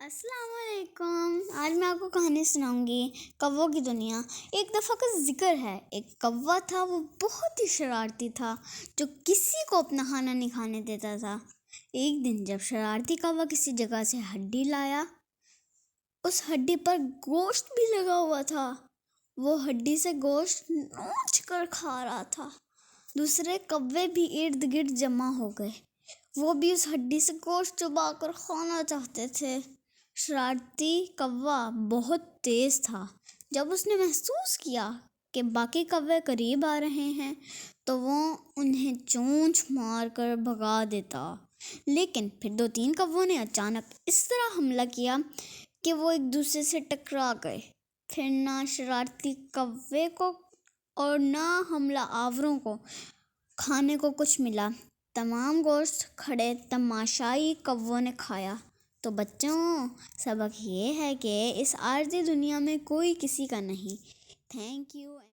السلام علیکم۔ آج میں آپ کو کہانی سناؤں گی کووں کی دنیا۔ ایک دفعہ کا ذکر ہے، ایک کوا تھا، وہ بہت ہی شرارتی تھا، جو کسی کو اپنا کھانا نہیں کھانے دیتا تھا۔ ایک دن جب شرارتی کوا کسی جگہ سے ہڈی لایا، اس ہڈی پر گوشت بھی لگا ہوا تھا۔ وہ ہڈی سے گوشت نوچ کر کھا رہا تھا۔ دوسرے کوے بھی ارد گرد جمع ہو گئے، وہ بھی اس ہڈی سے گوشت چبا کر کھانا چاہتے تھے۔ شرارتی کوا بہت تیز تھا۔ جب اس نے محسوس کیا کہ باقی کوے قریب آ رہے ہیں تو وہ انہیں چونچ مار کر بھگا دیتا، لیکن پھر 2-3 کووں نے اچانک اس طرح حملہ کیا کہ وہ ایک دوسرے سے ٹکرا گئے۔ پھر نہ شرارتی کوے کو اور نہ حملہ آوروں کو کھانے کو کچھ ملا۔ تمام گوشت کھڑے تماشائی کووں نے کھایا۔ تو بچوں، سبق یہ ہے کہ اس عارضی دنیا میں کوئی کسی کا نہیں۔ Thank you.